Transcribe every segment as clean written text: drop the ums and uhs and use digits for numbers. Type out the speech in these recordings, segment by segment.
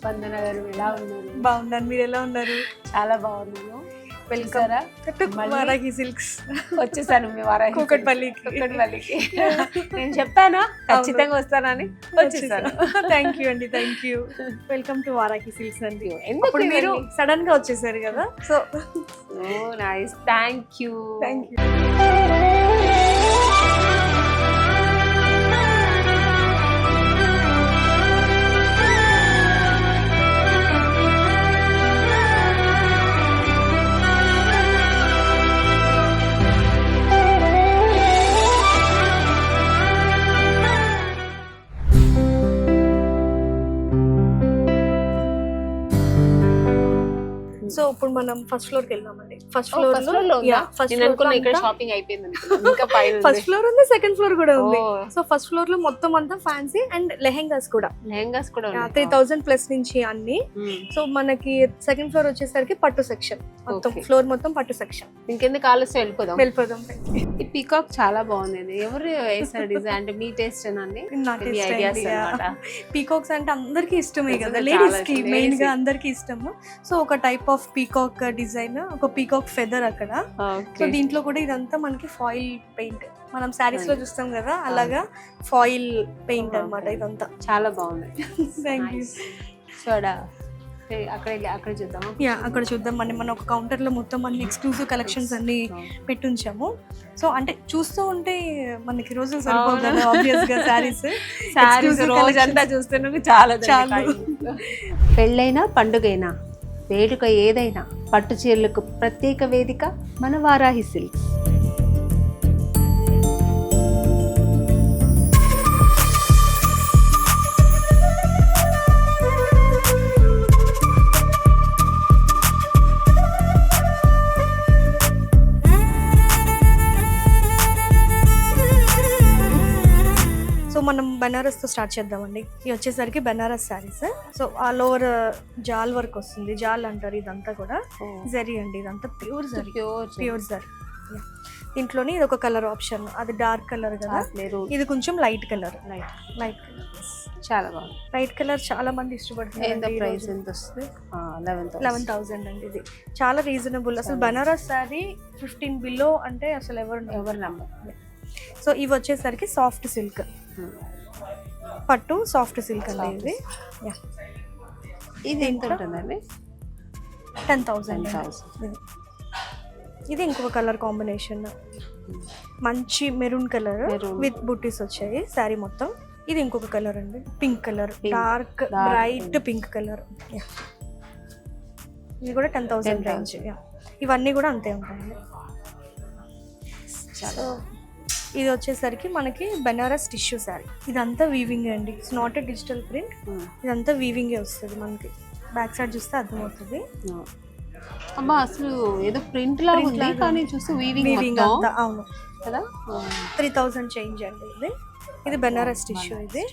స్పందన గారు ఎలా ఉన్నారు? బాగున్నాను, మీరు ఎలా ఉన్నారు? చాలా బాగున్నాను. Welcome to Varahi silks. వచ్చేసాను మీ వారాహి కూకట్పల్లికి. నేను చెప్పానా ఖచ్చితంగా వస్తానని, వచ్చేసాను. థ్యాంక్ యూ అండి, thank you. Welcome to Varahi silks అండి. ఎందుకు మీరు సడన్ గా వచ్చేసారు కదా, so nice. Thank you. So ఇప్పుడు మనం ఫస్ట్ ఫ్లోర్ కి వెళ్దామండి. ఫస్ట్ ఫ్లోర్ షాపింగ్ అయిపోయింది. ఇంకా పైన ఫస్ట్ ఫ్లోర్ ఉంది, సెకండ్ ఫ్లోర్ కూడా ఉంది. సో ఫస్ట్ ఫ్లోర్ లో మొత్తం అంతా ఫ్యాన్సీ అండ్ లెహెంగాస్ కూడా 3000 ప్లస్ నుంచి అన్ని. సో మనకి సెకండ్ ఫ్లోర్ వచ్చేసరికి పట్టు సెక్షన్, మొత్తం ఫ్లోర్ మొత్తం పట్టు సెక్షన్. ఇంకెందుకు ఆలస్యం వెళ్ళిపోదాం. ఈ పీకాక్ చాలా బాగుంది. ఎవరు వేసారు డిజైన్? అంటే మీ టేస్ట్ అండి? పీకాక్స్ అంటే అందరికి ఇష్టమే కదా, లేడీస్ కి మెయిన్ గా అందరికి ఇష్టము. సో ఒక టైప్ ఆఫ్ పీకాక్ డిజైన్, ఒక పీకాక్ ఫెదర్ అక్కడ. సో దీంట్లో కూడా ఇదంతా మనకి ఫాయిల్ పెయింట్, మనం సారీస్ లో చూస్తాం కదా అలాగా ఫాయిల్ పెయింట్ అన్నమాట ఇదంతా. చాలా బాగుంది. Thank you. సో అక్కడ చూద్దాం. అక్కడ చూద్దాం. మనం ఒక కౌంటర్ లో మొత్తం అన్ని ఎక్స్క్లూజివ్ కలెక్షన్స్ అన్ని పెట్టుంచాము. సో అంటే చూస్తూ ఉంటే మనకి రోజులు సరిపోవు కదా, ఆబ్వియస్ గా సారీస్ రోజంతా చూస్తే చాలా. పెళ్ళైనా పండుగైనా వేడుక ఏదైనా పట్టు చీరలకు ప్రత్యేక వేదిక మన వారాహి సిల్క్స్. మనం బెనారస్ తో స్టార్ట్ చేద్దామండి. ఇది వచ్చేసరికి Banaras saris. So all over జాల్ వర్క్ వస్తుంది, జాల్ అంటారు ఇదంతా కూడా. జరీ అండి, ఇదంతా ప్యూర్ జరీ. దీంట్లోని ఇది ఒక కలర్ ఆప్షన్, అది డార్క్ కలర్ కదా, ఇది కొంచెం లైట్ కలర్. చాలా బాగుంది. లైట్ కలర్ చాలా మంది ఇష్టపడుతున్నారు. ప్రైస్ ఎంత వస్తుంది? 11,000 అండి. ఇది చాలా రీజనబుల్. అసలు బెనారస్ శారీ 15 బిలో అంటే అసలు ఎవరు నమ్మరు. సో ఇవి వచ్చేసరికి సాఫ్ట్ సిల్క్, పట్టు సాఫ్ట్ సిల్క్ అండి. ఇది ఎంత ఉంటుందండి? 10,000. ఇది ఇంకొక కలర్ కాంబినేషన్, మంచి మెరూన్ కలర్ విత్ బుట్టీస్ వచ్చాయి శారీ మొత్తం. ఇది ఇంకొక కలర్ అండి, pink colour, dark bright pink colour. ఇది కూడా 10,000 రేంజ్. ఇవన్నీ కూడా అంతే ఉంటాయండి. ఇది వచ్చేసరికి మనకి బెనారస్ టిష్యూ శారీ. ఇదంతా వీవింగ్ అండి, it's not a digital print. ఇదంతా వీవింగే వస్తుంది మనకి. బ్యాక్ సైడ్ చూస్తే అర్థమవుతుంది. అమ్మా అసలు ఏదో ప్రింట్ లా ఉంది కానీ చూస్తే వీవింగ్ అంతా. అవును కదా. 3,000 చేంజ్ అండి. ఇది బెనారస్ టిష్యూ. ఇది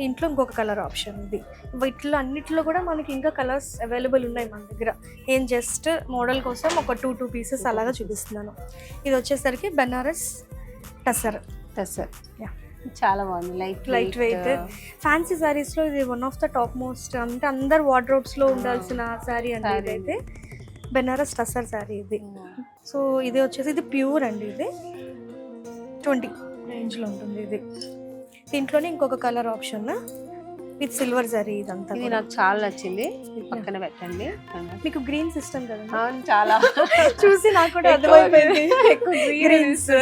ఇంట్లో ఇంకొక కలర్ ఆప్షన్. ఇది వీటిలో అన్నిట్లో కూడా మనకి ఇంకా కలర్స్ అవైలబుల్ ఉన్నాయి మన దగ్గర. ఏం జస్ట్ మోడల్ కోసం ఒక 2 పీసెస్ అలాగా చూపిస్తున్నాను. ఇది వచ్చేసరికి బెనారస్ టసర్. చాలా బాగుంది, లైట్ వెయిట్ ఫ్యాన్సీ సారీస్ లో ఇది one of the top most. అంటే అందరు వార్డ్రోబ్స్ లో ఉండాల్సిన సారీ అండి ఇదైతే, బెనారస్ టసర్ సారీ ఇది. సో ఇది వచ్చేసి ఇది ప్యూర్ అండి. ఇది 20 రేంజ్ లో ఉంటుంది. ఇది దీంట్లోనే ఇంకొక colour option with silver zari. ఇదంతా ఇది నాకు చాలా నచ్చింది. పక్కన పెట్టండి. మీకు గ్రీన్ సిస్టమ్ కదా, చాలా చూసి నాకు కూడా అర్థమైపోయింది. గ్రీన్స్.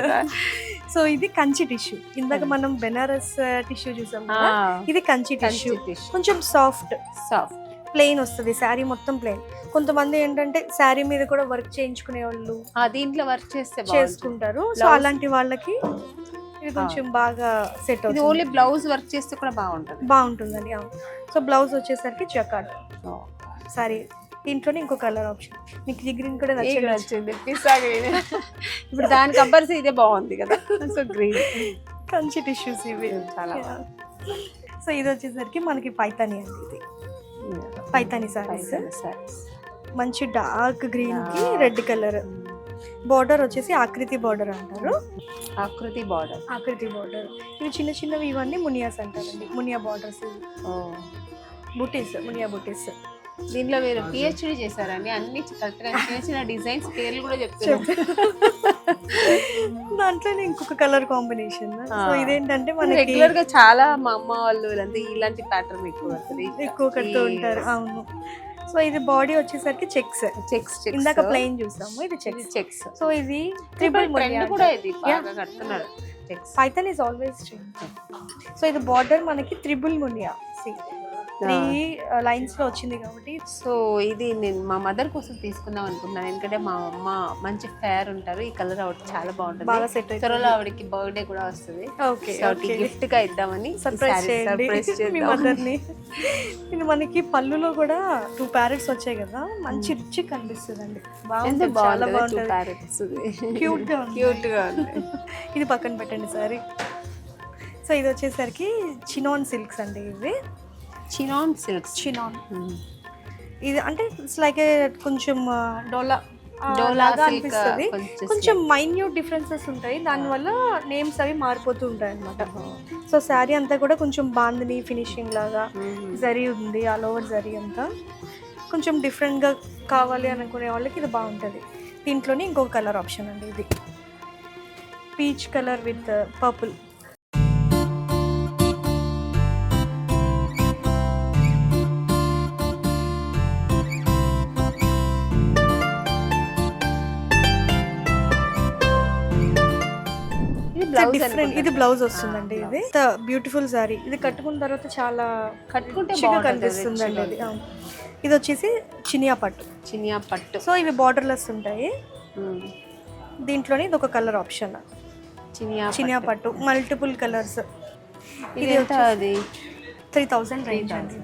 సో ఇది కంచి టిష్యూ. ఇందాక మనం బెనారస్ టిష్యూ చూసాం కదా, ఇది కంచి టిష్యూ. కొంచెం సాఫ్ట్ ప్లెయిన్ వస్తుంది శారీ మొత్తం ప్లెయిన్. కొంతమంది ఏంటంటే శారీ మీద కూడా వర్క్ చేయించుకునే వాళ్ళు దీంట్లో వర్క్ చేసుకుంటారు. సో అలాంటి వాళ్ళకి ఇది కొంచెం బాగా సెట్ అవుతుంది. ఓన్లీ బ్లౌజ్ వర్క్ చేస్తే కూడా బాగుంటుందండి. సో బ్లౌజ్ వచ్చేసరికి జకార్డ్ సారీ. దీంట్లోనే ఇంకో కలర్ ఆప్షన్. మీకు ఈ గ్రీన్ కూడా నచ్చింది. ఇప్పుడు దాని కంపల్సరీ ఇదే బాగుంది కదా. సో గ్రీన్ కంచి టిష్యూస్ ఇవి చాలా. సో ఇది వచ్చేసరికి మనకి పైతాని అండి. ఇది పైతాని సారీస్. మంచి డార్క్ గ్రీన్ కి రెడ్ కలర్. బార్డర్ వచ్చేసి ఆకృతి బార్డర్ అంటారు. ఆకృతి బార్డర్. ఇవి చిన్న చిన్నవి, ఇవన్నీ మునియాస్ అంటారండి. మునియా బార్డర్స్. బుటీస్, మునియా బుటీస్. దీంట్లో మీరు పిహెచ్డి చేశారండి, అన్ని కరెక్ట్గా చిన్న చిన్న డిజైన్స్ పేర్లు కూడా చెప్తారు. దాంట్లోనే ఇంకొక కలర్ కాంబినేషన్. సో ఇదేంటంటే మనకి రెగ్యులర్ గా చాలా మా అమ్మ వాళ్ళు వీళ్ళంతా ఇలాంటి ప్యాటర్న్ ఎక్కువ కడుతూ ఉంటారు. అవును. సో ఇది బాడీ వచ్చేసరికి చెక్స్. చెక్స్ ఇందాక ప్లెయిన్ చూసాము, ఇది చెక్స్. చెక్స్. సో ఇది ట్రిపుల్ మునియా కూడా ఇది బాగా కడుతున్నారు. Python is always trend. So ఇది బార్డర్ మనకి త్రిబుల్ మునియా 3 లైన్స్ లో వచ్చింది కాబట్టి. సో ఇది నేను మా మదర్ కోసం తీసుకుందాం అనుకున్నాను, ఎందుకంటే మా అమ్మ మంచి ఫేర్ ఉంటారు, ఈ కలర్ ఆవిడ చాలా బాగుంటుంది, బాగా సెట్ అవుతుంది. త్వరలో ఆవిడకి బర్త్డే కూడా వస్తుంది. ఓకే, గిఫ్ట్ గా ఇద్దామని సర్ప్రైజ్ చేయండి మదర్ని. ఇది మనకి పళ్ళులో కూడా 2 ప్యారెట్స్ వచ్చాయి కదా, మంచి రిచ్ కనిపిస్తుందండి. బాగుంటుంది, చాలా బాగుంటుంది, క్యూట్ గా ఉంది. ఇది పక్కన పెట్టండి సారీ. సో ఇది వచ్చేసరికి చినాన్ సిల్క్స్ అండి. ఇవి చినాన్ సిల్క్స్. చినాన్ ఇది అంటే ఇట్స్ లైక్ కొంచెం డోలా లాగా అనిపిస్తుంది. కొంచెం మైన్యూట్ డిఫరెన్సెస్ ఉంటాయి, దానివల్ల నేమ్స్ అవి మారిపోతూ ఉంటాయి అన్నమాట. సో శారీ అంతా కూడా కొంచెం బాందిని ఫినిషింగ్ లాగా జరీ ఉంది, ఆల్ ఓవర్ జరీ అంతా. కొంచెం డిఫరెంట్గా కావాలి అనుకునే వాళ్ళకి ఇది బాగుంటుంది. దీంట్లోనే ఇంకొక కలర్ ఆప్షన్ అండి, ఇది peach colour with purple. Different. ఇది బ్లౌజ్ వస్తుందండి. ఇది బ్యూటిఫుల్ సారీ. ఇది కట్టుకున్న తర్వాత చాలా కట్టుకుంటే కనిపిస్తుంది అండి. ఇది ఇది వచ్చేసి చినియా పట్టు. చినియా పట్టు. సో ఇవి బార్డర్లెస్ ఉంటాయి. దీంట్లోనే ఇది ఒక కలర్ ఆప్షన్, చినియా పట్టు, మల్టిపుల్ కలర్స్. ఇది అది 3000 రేంజ్ అండి.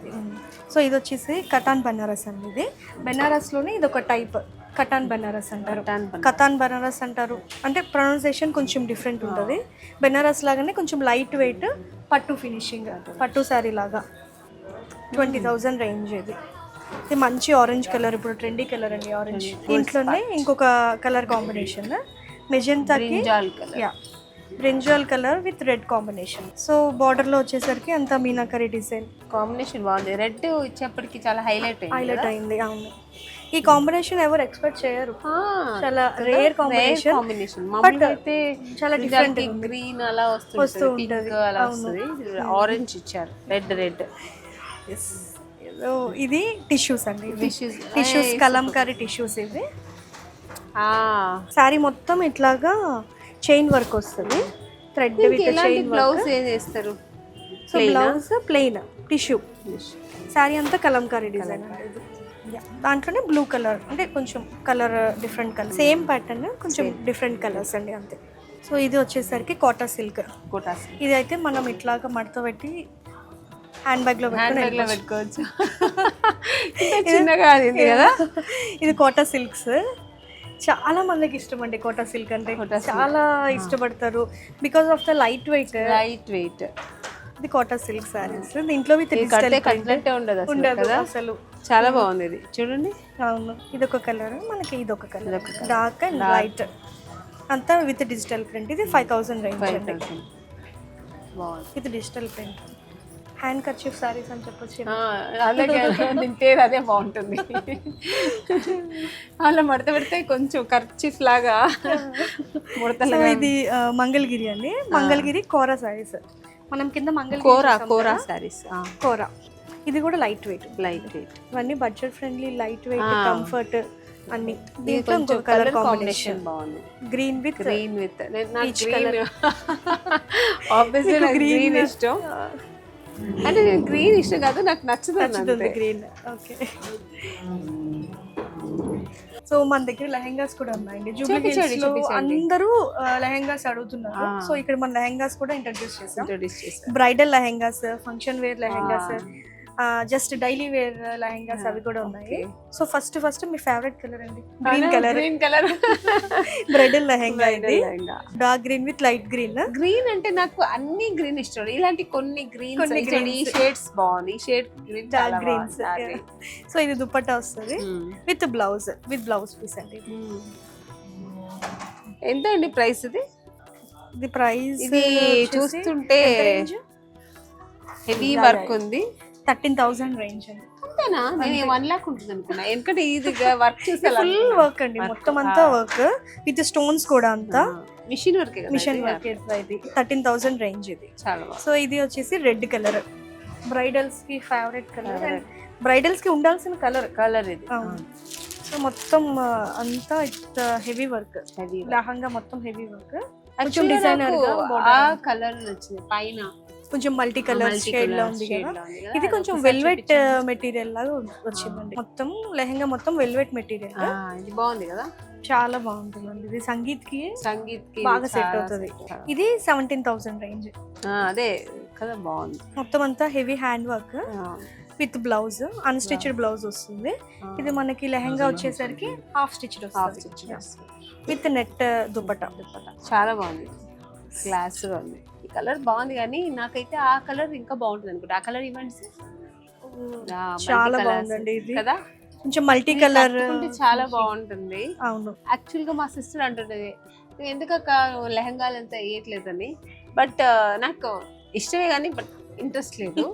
సో ఇది వచ్చేసి కటాన్ బనారస్ అండి. ఇది బెనారస్లోనే ఇది ఒక టైప్, కటాన్ బనారస్ అంటారు. కతాన్ బనారస్ అంటారు, అంటే ప్రొనౌన్సియేషన్ కొంచెం డిఫరెంట్ ఉంటుంది. బెనారస్ లాగానే కొంచెం లైట్ వెయిట్ పట్టు ఫినిషింగ్, పట్టు శారీ లాగా. 20,000 రేంజ్. ఇది మంచి ఆరెంజ్ కలర్, ఇప్పుడు ట్రెండీ కలర్ అండి ఆరెంజ్. దీంట్లోనే ఇంకొక కలర్ కాంబినేషన్ మెజెంటాకి, brinjal colour with red combination. So బార్డర్లో వచ్చేసరికి అంతా మీనాకరీ డిజైన్ కాంబినేషన్ బాగుంది. రెడ్ ఇచ్చేప్పటికి చాలా హైలైట్ అయింది. అవును, ఈ కాంబినేషన్ ఎవరు ఎక్స్పెక్ట్ చేయరు, చాలా రేర్ కాంబినేషన్. బట్ అయితే చాలా డిఫరెంట్, గ్రీన్ అలా వస్తూ ఉంటుంది, అలా వస్తుంది. ఆరెంజ్ ఇచ్చారు, రెడ్. ఇది టిష్యూస్ అండి, టిష్యూస్ కలంకారీ టిష్యూస్. ఇవి శారీ మొత్తం ఇట్లాగా చైన్ వర్క్ వస్తుంది, థ్రెడ్ విత్ చైన్. బ్లౌజ్ ఏం చేస్తారు? So blouse plain tissue, sari అంతా కలంకారీ డిజైన్. దాంట్లోనే బ్లూ కలర్, అంటే కొంచెం colour different colour, same pattern కొంచెం డిఫరెంట్ కలర్స్ అండి, అంతే. సో ఇది వచ్చేసరికి కోటా సిల్క్. ఇది అయితే మనం ఇట్లాగా మడత పెట్టి హ్యాండ్ బ్యాగ్ లో పెట్టుకోవచ్చు. చిన్నగా కదా. ఇది కోటా సిల్క్స్. చాలా మందికి ఇష్టం అండి కోటా సిల్క్ అంటే, చాలా ఇష్టపడతారు because of the light weight. ఇది కోటా సిల్క్ సారీస్. దీంట్లో ఉండదు అసలు, చాలా బాగుంది. ఇది చూడండి. అవును, ఇది ఒక కలర్ మనకి, ఇది ఒక కలర్ డార్క్ అండ్ లైట్, అంతా విత్ డిజిటల్ ప్రింట్. ఇది 5000 రేంజ్. ఇది digital print. Hand kerchief saris అని చెప్పొచ్చు. అదే బాగుంటుంది. అలా మడత పెడితే కొంచెం కర్చీఫ్ లాగా ముడతలు. ఇది మంగళగిరి అండి, మంగళగిరి కోరా సారీస్. మనం కింద కోరా సారీస్, కోరా. ఇది కూడా లైట్ వెయిట్. ఇవన్నీ budget friendly, light weight, comfort అన్ని. దీంట్లో ఇంకొక కలర్ కాంబినేషన్ బాగుంది, green with peach colour. Obviously green ఇష్టం, అంటే గ్రీన్ ఇష్టం కాదు, నాకు నచ్చుతుంది గ్రీన్. ఓకే, సో మన దగ్గర లెహెంగాస్ కూడా ఉన్నాయండి. జూబ్లీహిల్స్ లో అందరూ లెహెంగాస్ అడుగుతున్నారు, సో ఇక్కడ మన లెహెంగాస్ కూడా ఇంట్రడ్యూస్ చేసాం. Bridal lehengas, function wear lehengas, just daily wear lehengas అవి కూడా ఉన్నాయి. సో ఫస్ట్ మీ ఫేవరెట్ కలర్ అండి, గ్రీన్ కలర్. బ్రైడల్ లెహెంగా ఇది, dark green with light green. Green అంటే నాకు అన్ని గ్రీన్ ఇష్టం, ఇలాంటి కొన్ని గ్రీన్ షేడ్స్ బాగుంది. Shade green, dark greens. So ఇది దుపట్టా వస్తుంది విత్ బ్లౌజ్ పీస్ అండి. ఎంత అండి ప్రైస్? ఇది ప్రైస్ ఇది చూస్తుంటే హెవీ వర్క్ ఉంది, 13,000 రేంజ్ అండి. అంతేనా? నేను 1 lakh ఉంటుంది అనుకున్నా, ఎందుకంటే ఇది వర్క్ చూస్తే ఫుల్ వర్క్ అండి, మొత్తం అంతా వర్క్ విత్ స్టోన్స్ కూడా అంతా మిషన్ వర్క్. మిషన్ వర్క్ ఇది 13,000 రేంజ్ ఇది. చాలా బాగుంది. సో ఇది వచ్చేసి రెడ్ కలర్, బ్రైడల్స్ కి ఫేవరెట్ కలర్ అండ్ బ్రైడల్స్ కి ఉండాల్సిన కలర్ ఇది. సో మొత్తం అంతా హెవీ వర్క్, లహంగా మొత్తం హెవీ వర్క్. కొంచెం డిజైనర్ గా ఆ కలర్ నచ్చింది, పైన కొంచెం మల్టీ కలర్ షేడ్ లో ఉంది కదా. ఇది కొంచెం వెల్వెట్ మెటీరియల్ లాగా వచ్చిందండి, మొత్తం లెహంగా మొత్తం వెల్వెట్ మెటీరియల్. ఇది బాగుంది కదా, చాలా బాగుంటుందండి. ఇది సంగీత్ కి బాగా సెట్ అవుతుంది. ఇది 17,000 రేంజ్. అదే కదా, బాగుంది. మొత్తం అంతా heavy hand work with blouse, unstitched blouse వస్తుంది. ఇది మనకి లెహంగా వచ్చేసరికి హాఫ్ స్టిచ్డ్ వస్తుంది విత్ నెట్ దుపట్టా. చాలా బాగుంది, క్లాస్ గా ఉంది. ఈ కలర్ బాగుంది, కానీ నాకైతే ఆ కలర్ ఇంకా బాగుంటుంది అనుకుంటా. ఆ కలర్ ఇవ్వండి. చాలా బాగుందండి ఇది కదా, కొంచెం మల్టీ కలర్ చాలా బాగుంటుంది. అవును, యాక్చువల్ గా మా సిస్టర్ అంటుంటది, ఎందుకక్క లెహంగాలు అంతా వేయట్లేదని. బట్ నాకు ఇష్టమే కానీ బట్ ఇంట్రెస్ట్ లేదు.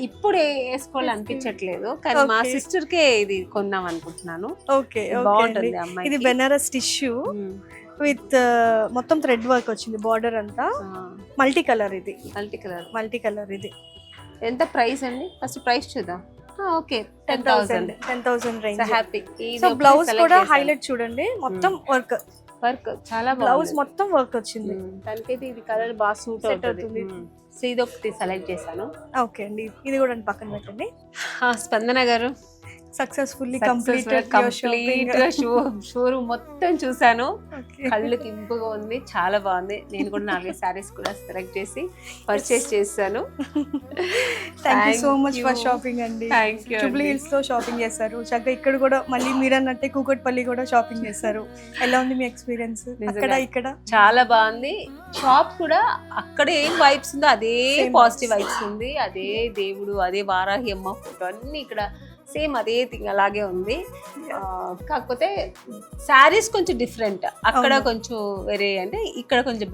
ఇప్పుడు వేసుకోవాలి అనిపించట్లేదు, కానీ మా సిస్టర్ కే ఇది కొందాం అనుకుంటున్నాను. ఓకే, బాగుంటుంది అమ్మాయి. ఇది బెనారస్ టిష్యూ విత్ మొత్తం థ్రెడ్ వర్క్ వచ్చింది, బార్డర్ అంతా మల్టీ కలర్. ఇది మల్టీ కలర్ ఇది ఎంత ప్రైస్ అండి? ఫస్ట్ ప్రైస్ చూద్దాం. Okay, 10,000 range. Happy. So blouse కూడా హైలైట్ చూడండి, మొత్తం వర్క్ చాలా బ్లౌజ్ మొత్తం వర్క్ వచ్చింది. దానికైతే ఇది కలర్ బాగా సూట్ అవుతుంది. సో ఇది ఒకటి సెలెక్ట్ చేశాను. ఓకే అండి, ఇది కూడా పక్కన పెట్టండి. స్పందన గారు సక్సెస్ఫుల్లీ కంప్లీట్ షోరూమ్ మొత్తం చూసాను, కళ్ళకి ఇంపుగా ఉంది, చాలా బాగుంది. నేను కూడా 4 సారీస్ కూడా సెలెక్ట్ చేసి పర్చేస్ చేశాను. Thank you so much for shopping అండి. జూబ్లీ హిల్స్ లో షాపింగ్ చేశారు చక్కగా, ఇక్కడ కూడా మళ్ళీ మీరు అన్నట్టే కూకట్పల్లి కూడా షాపింగ్ చేశారు. ఎలా ఉంది మీ ఎక్స్పీరియన్స్? ఇక్కడ చాలా బాగుంది. షాప్ కూడా అక్కడ ఏం వైబ్స్ ఉందో అదే పాజిటివ్ వైబ్స్ ఉంది. అదే దేవుడు, అదే వారాహి అమ్మ ఫోటో అన్ని ఇక్కడ సేమ్ అదే థింగ్ అలాగే ఉంది. కాకపోతే శారీస్ కొంచెం డిఫరెంట్, అక్కడ కొంచెం వేరే, అంటే ఇక్కడ కొంచెం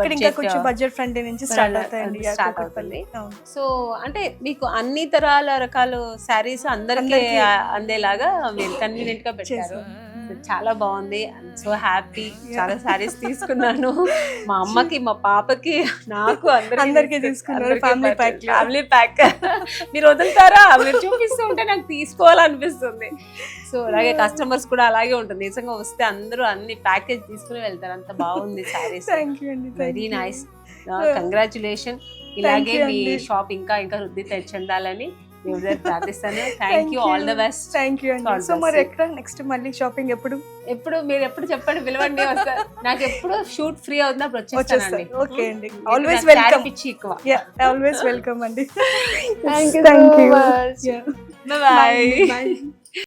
బడ్జెట్ ఫ్రెండ్లీ నుంచి స్టార్ట్ అవుతుంది. సో అంటే మీకు అన్ని రకాల శారీస్ అందరికీ అందేలాగా మీరు కన్వీనియంట్ గా పెట్టారు. చాలా బాగుంది. So happy. చాలా శారీస్ తీసుకున్నాను, మా అమ్మకి, మా పాపకి, నాకు అందరికి తీసుకున్నారు. Family pack. మీరు వదులుతారా? మీరు చూపిస్తూ ఉంటే నాకు తీసుకోవాలనిపిస్తుంది. సో అలాగే కస్టమర్స్ కూడా అలాగే ఉంటుంది, నిజంగా వస్తే అందరూ అన్ని ప్యాకేజ్ తీసుకుని వెళ్తారు. అంత బాగుంది శారీస్. Very nice. కంగ్రాచులేషన్. ఇలాగే మీ షాప్ ఇంకా వృద్ధి చెందాలని ప్రార్థిస్తాను. Thank you, all the best. Thank you అండి. సో మరి ఎక్కడ నెక్స్ట్ మళ్ళీ షాపింగ్ ఎప్పుడు మీరు ఎప్పుడు చెప్పండి, పిలవండి. నాకు ఎప్పుడు షూట్ ఫ్రీ అవుతున్నప్పుడు వచ్చేస్తానండి. ఓకే అండి, ఆల్వేస్ వెల్కమ్. ఎక్కువ ఆల్వేస్ వెల్కమ్ అండి. Thank you. Bye.